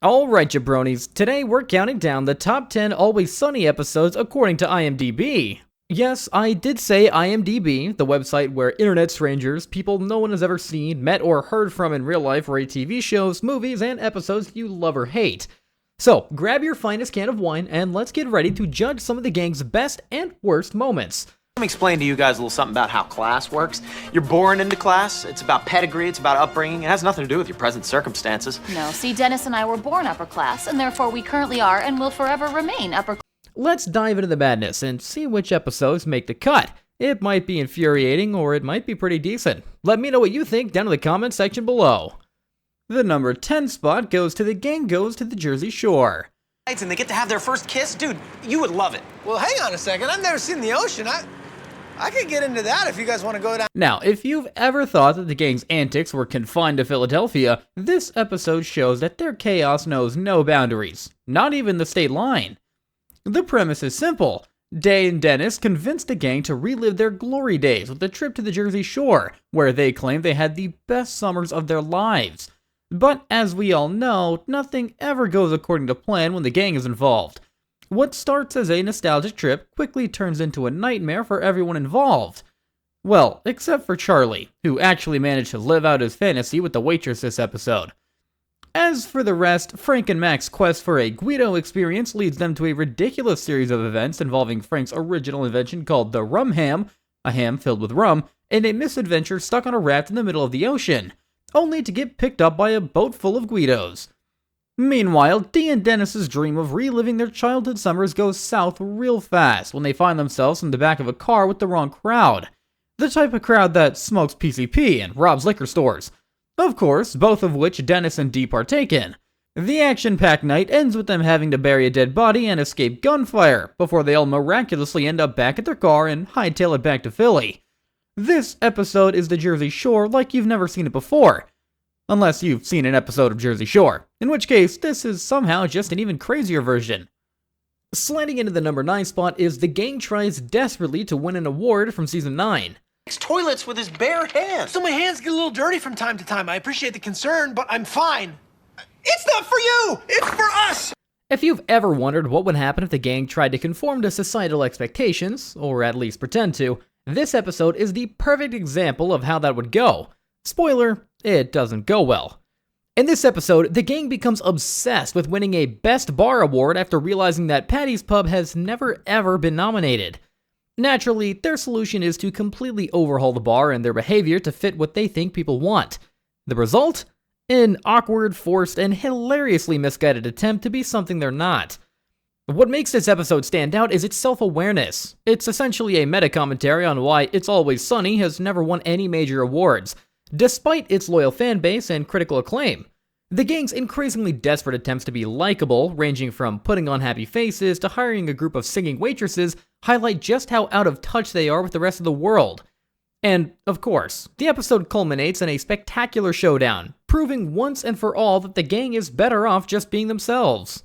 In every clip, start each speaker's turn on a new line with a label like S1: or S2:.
S1: Alright jabronis, today we're counting down the top 10 Always Sunny episodes according to IMDB. Yes, I did say IMDB, the website where internet strangers, people no one has ever seen, met, or heard from in real life rate TV shows, movies, and episodes you love or hate. So, grab your finest can of wine and let's get ready to judge some of the gang's best and worst moments.
S2: Let me explain to you guys a little something about how class works. You're born into class, it's about pedigree, it's about upbringing, it has nothing to do with your present circumstances.
S3: No, see, Dennis and I were born upper class, and therefore we currently are and will forever remain upper class.
S1: Let's dive into the madness and see which episodes make the cut. It might be infuriating or it might be pretty decent. Let me know what you think down in the comment section below. The number 10 spot goes to The Gang Goes to the Jersey Shore.
S2: And they get to have their first kiss? Dude, you would love it.
S4: Well, hang on a second. I've never seen the ocean. I could get into that if you guys want to go down.
S1: Now, if you've ever thought that the gang's antics were confined to Philadelphia, this episode shows that their chaos knows no boundaries, not even the state line. The premise is simple. Day and Dennis convinced the gang to relive their glory days with a trip to the Jersey Shore, where they claim they had the best summers of their lives. But as we all know, nothing ever goes according to plan when the gang is involved. What starts as a nostalgic trip quickly turns into a nightmare for everyone involved. Well, except for Charlie, who actually managed to live out his fantasy with the waitress this episode. As for the rest, Frank and Mac's quest for a Guido experience leads them to a ridiculous series of events involving Frank's original invention called the rum ham, a ham filled with rum, and a misadventure stuck on a raft in the middle of the ocean, only to get picked up by a boat full of Guidos. Meanwhile, Dee and Dennis's dream of reliving their childhood summers goes south real fast when they find themselves in the back of a car with the wrong crowd. The type of crowd that smokes PCP and robs liquor stores. Of course, both of which Dennis and Dee partake in. The action-packed night ends with them having to bury a dead body and escape gunfire, before they all miraculously end up back at their car and hightail it back to Philly. This episode is the Jersey Shore like you've never seen it before. Unless you've seen an episode of Jersey Shore, in which case this is somehow just an even crazier version. Sliding into the number 9 spot is The Gang Tries Desperately to Win an Award from Season 9.
S2: Toilets with his bare hands.
S4: So my hands get a little dirty from time to time. I appreciate the concern, but I'm fine. It's not for you! It's for us!
S1: If you've ever wondered what would happen if the gang tried to conform to societal expectations, or at least pretend to, this episode is the perfect example of how that would go. Spoiler, it doesn't go well. In this episode, the gang becomes obsessed with winning a Best Bar award after realizing that Patty's Pub has never ever been nominated. Naturally, their solution is to completely overhaul the bar and their behavior to fit what they think people want. The result? An awkward, forced, and hilariously misguided attempt to be something they're not. What makes this episode stand out is its self-awareness. It's essentially a meta-commentary on why It's Always Sunny has never won any major awards, despite its loyal fanbase and critical acclaim. The gang's increasingly desperate attempts to be likable, ranging from putting on happy faces to hiring a group of singing waitresses, highlight just how out of touch they are with the rest of the world. And, of course, the episode culminates in a spectacular showdown, proving once and for all that the gang is better off just being themselves.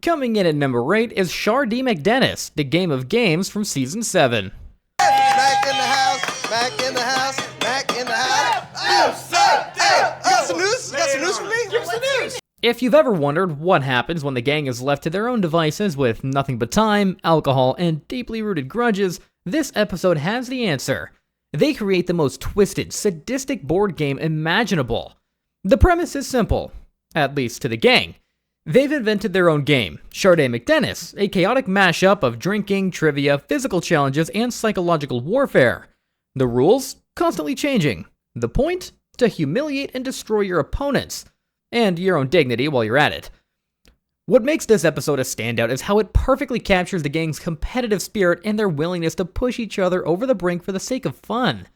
S1: Coming in at number 8 is Shardee McDennis, the Game of Games from Season 7.
S4: Back in the house, back in the house, back in the house. Oh, son! Hey, you got some news? You got some news for me? Give us the news!
S1: If you've ever wondered what happens when the gang is left to their own devices with nothing but time, alcohol, and deeply rooted grudges, this episode has the answer. They create the most twisted, sadistic board game imaginable. The premise is simple, at least to the gang. They've invented their own game, Shardee McDennis, a chaotic mashup of drinking, trivia, physical challenges, and psychological warfare. The rules? Constantly changing. The point? To humiliate and destroy your opponents. And your own dignity while you're at it. What makes this episode a standout is how it perfectly captures the gang's competitive spirit and their willingness to push each other over the brink for the sake of fun.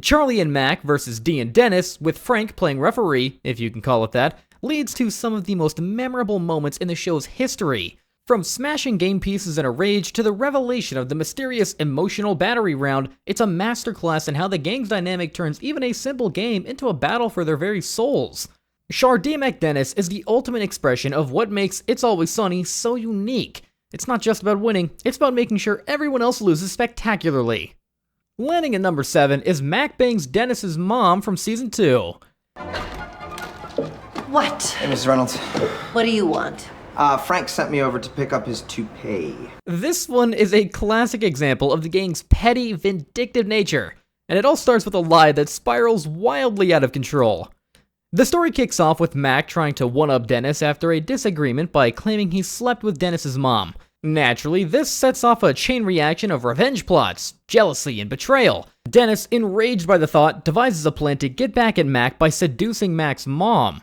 S1: Charlie and Mac versus Dee and Dennis, with Frank playing referee, if you can call it that, leads to some of the most memorable moments in the show's history. From smashing game pieces in a rage to the revelation of the mysterious emotional battery round, it's a masterclass in how the gang's dynamic turns even a simple game into a battle for their very souls. Shardee McDennis is the ultimate expression of what makes It's Always Sunny so unique. It's not just about winning, it's about making sure everyone else loses spectacularly. Landing at number 7 is Mac bangs Dennis's mom from Season 2.
S5: What?
S4: Hey, Mrs. Reynolds.
S5: What do you want?
S4: Frank sent me over to pick up his toupee.
S1: This one is a classic example of the gang's petty, vindictive nature, and it all starts with a lie that spirals wildly out of control. The story kicks off with Mac trying to one-up Dennis after a disagreement by claiming he slept with Dennis's mom. Naturally, this sets off a chain reaction of revenge plots, jealousy, and betrayal. Dennis, enraged by the thought, devises a plan to get back at Mac by seducing Mac's mom.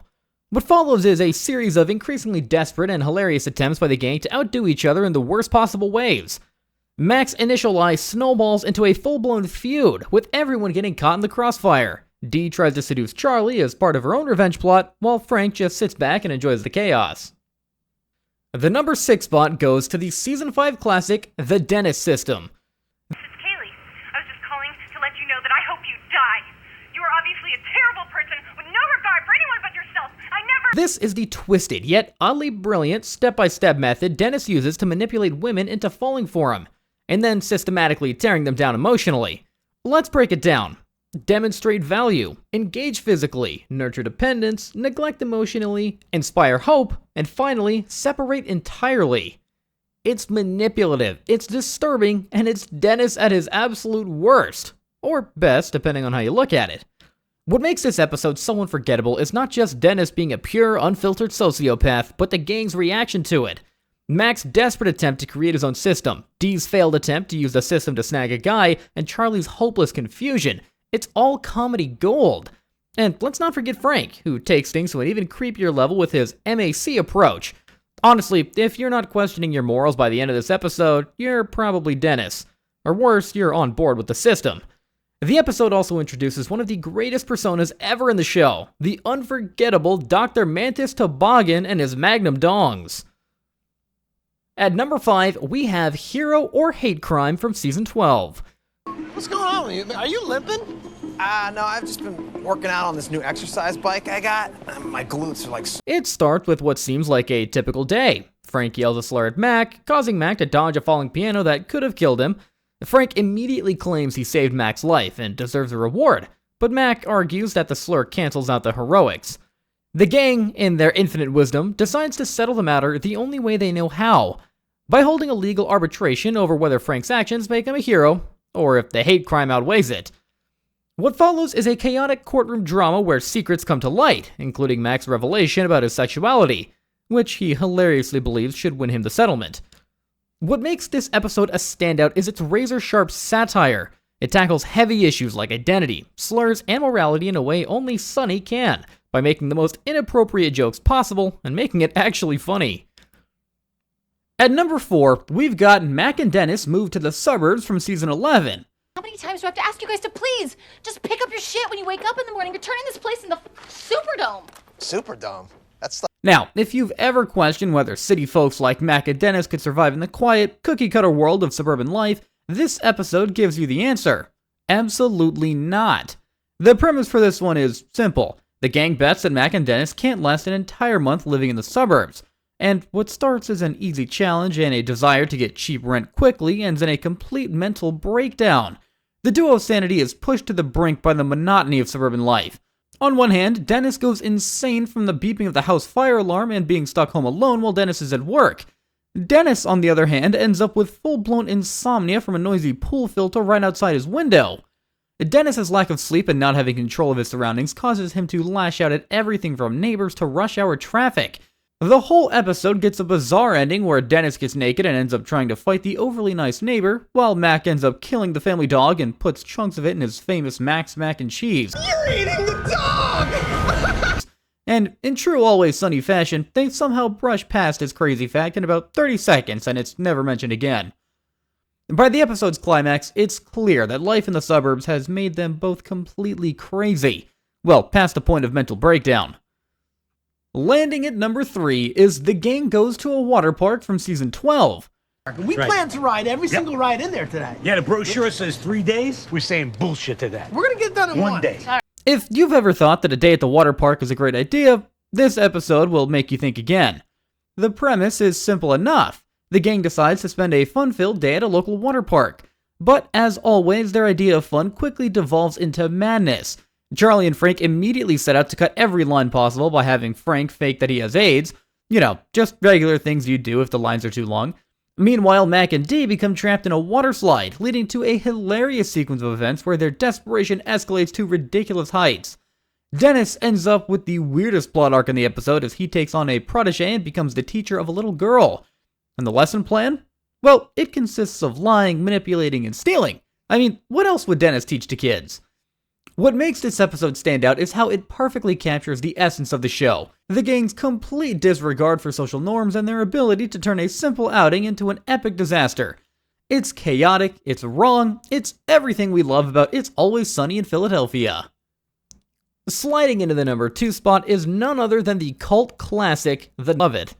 S1: What follows is a series of increasingly desperate and hilarious attempts by the gang to outdo each other in the worst possible ways. Mac's initial lie snowballs into a full-blown feud, with everyone getting caught in the crossfire. Dee tries to seduce Charlie as part of her own revenge plot, while Frank just sits back and enjoys the chaos. The number 6 spot goes to the Season 5 classic, The Dennis System.
S6: It's Kaylee. I was just calling to let you know that I hope you die. You are obviously a terrible person with no regard for anyone but yourself.
S1: This is the twisted, yet oddly brilliant, step-by-step method Dennis uses to manipulate women into falling for him, and then systematically tearing them down emotionally. Let's break it down. Demonstrate value, engage physically, nurture dependence, neglect emotionally, inspire hope, and finally, separate entirely. It's manipulative, it's disturbing, and it's Dennis at his absolute worst. Or best, depending on how you look at it. What makes this episode so unforgettable is not just Dennis being a pure, unfiltered sociopath, but the gang's reaction to it. Mac's desperate attempt to create his own system, Dee's failed attempt to use the system to snag a guy, and Charlie's hopeless confusion. It's all comedy gold. And let's not forget Frank, who takes things to an even creepier level with his MAC approach. Honestly, if you're not questioning your morals by the end of this episode, you're probably Dennis. Or worse, you're on board with the system. The episode also introduces one of the greatest personas ever in the show, the unforgettable Dr. Mantis Toboggan and his Magnum Dongs. At number 5, we have Hero or Hate Crime from Season 12.
S4: What's going on with you? Are you limping? No, I've just been working out on this new exercise bike I got. My glutes are like...
S1: It starts with what seems like a typical day. Frank yells a slur at Mac, causing Mac to dodge a falling piano that could have killed him. Frank immediately claims he saved Mac's life and deserves a reward, but Mac argues that the slur cancels out the heroics. The gang, in their infinite wisdom, decides to settle the matter the only way they know how, by holding a legal arbitration over whether Frank's actions make him a hero, or if the hate crime outweighs it. What follows is a chaotic courtroom drama where secrets come to light, including Mac's revelation about his sexuality, which he hilariously believes should win him the settlement. What makes this episode a standout is its razor-sharp satire. It tackles heavy issues like identity, slurs, and morality in a way only Sonny can, by making the most inappropriate jokes possible and making it actually funny. At number 4, we've got Mac and Dennis move to the suburbs from Season 11.
S3: How many times do I have to ask you guys to please just pick up your shit when you wake up in the morning? You're turning this place into Superdome.
S4: Superdome? That's...
S1: Now, if you've ever questioned whether city folks like Mac and Dennis could survive in the quiet, cookie-cutter world of suburban life, this episode gives you the answer. Absolutely not. The premise for this one is simple. The gang bets that Mac and Dennis can't last an entire month living in the suburbs, and what starts as an easy challenge and a desire to get cheap rent quickly ends in a complete mental breakdown. The duo's sanity is pushed to the brink by the monotony of suburban life. On one hand, Dennis goes insane from the beeping of the house fire alarm and being stuck home alone while Dennis is at work. Dennis, on the other hand, ends up with full-blown insomnia from a noisy pool filter right outside his window. Dennis's lack of sleep and not having control of his surroundings causes him to lash out at everything from neighbors to rush hour traffic. The whole episode gets a bizarre ending where Dennis gets naked and ends up trying to fight the overly nice neighbor, while Mac ends up killing the family dog and puts chunks of it in his famous Mac's mac and cheese.
S4: You're eating the dog!
S1: And in true Always Sunny fashion, they somehow brush past his crazy fact in about 30 seconds and it's never mentioned again. By the episode's climax, it's clear that life in the suburbs has made them both completely crazy. Well, past the point of mental breakdown. Landing at number 3 is The Gang Goes to a Water Park from Season 12.
S7: We plan to ride every single ride in there today.
S8: Yeah, the brochure says 3 days. We're saying bullshit to that.
S7: We're gonna get done in one
S8: day.
S1: If you've ever thought that a day at the water park is a great idea, this episode will make you think again. The premise is simple enough. The gang decides to spend a fun-filled day at a local water park. But as always, their idea of fun quickly devolves into madness. Charlie and Frank immediately set out to cut every line possible by having Frank fake that he has AIDS. You know, just regular things you'd do if the lines are too long. Meanwhile, Mac and Dee become trapped in a water slide, leading to a hilarious sequence of events where their desperation escalates to ridiculous heights. Dennis ends up with the weirdest plot arc in the episode as he takes on a protege and becomes the teacher of a little girl. And the lesson plan? Well, it consists of lying, manipulating, and stealing. I mean, what else would Dennis teach to kids? What makes this episode stand out is how it perfectly captures the essence of the show, the gang's complete disregard for social norms and their ability to turn a simple outing into an epic disaster. It's chaotic, it's wrong, it's everything we love about It's Always Sunny in Philadelphia. Sliding into the number 2 spot is none other than the cult classic, The Love It.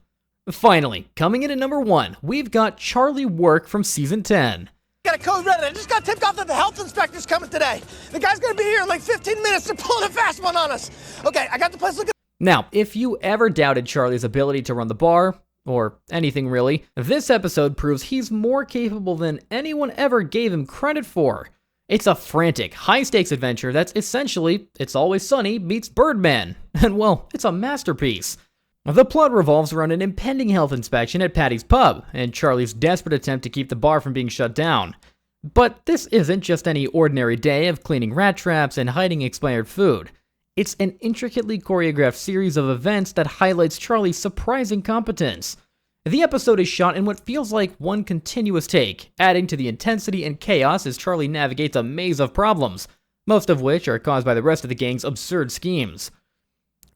S1: Finally, coming in at number 1, we've got Charlie Work from Season 10.
S7: Got a code red. I just got tipped off that the health inspector's coming today. The guy's gonna be here in like 15 minutes. They're pulling a fast one on us. Okay, I got the place looking.
S1: Now, if you ever doubted Charlie's ability to run the bar, or anything really, this episode proves he's more capable than anyone ever gave him credit for. It's a frantic, high-stakes adventure that's essentially It's Always Sunny meets Birdman, and well, it's a masterpiece. The plot revolves around an impending health inspection at Patty's pub, and Charlie's desperate attempt to keep the bar from being shut down. But this isn't just any ordinary day of cleaning rat traps and hiding expired food. It's an intricately choreographed series of events that highlights Charlie's surprising competence. The episode is shot in what feels like one continuous take, adding to the intensity and chaos as Charlie navigates a maze of problems, most of which are caused by the rest of the gang's absurd schemes.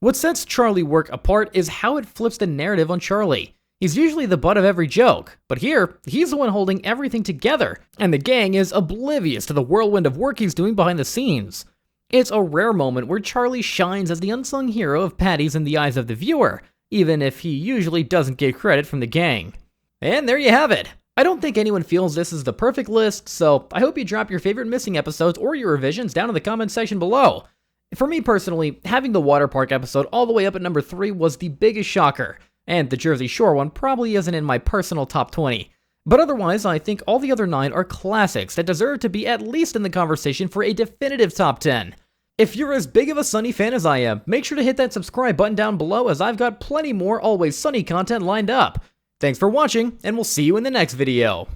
S1: What sets Charlie Work apart is how it flips the narrative on Charlie. He's usually the butt of every joke, but here, he's the one holding everything together, and the gang is oblivious to the whirlwind of work he's doing behind the scenes. It's a rare moment where Charlie shines as the unsung hero of Patty's in the eyes of the viewer, even if he usually doesn't get credit from the gang. And there you have it. I don't think anyone feels this is the perfect list, so I hope you drop your favorite missing episodes or your revisions down in the comment section below. For me personally, having the water park episode all the way up at number 3 was the biggest shocker, and the Jersey Shore one probably isn't in my personal top 20. But otherwise, I think all the other 9 are classics that deserve to be at least in the conversation for a definitive top 10. If you're as big of a Sunny fan as I am, make sure to hit that subscribe button down below as I've got plenty more Always Sunny content lined up. Thanks for watching, and we'll see you in the next video.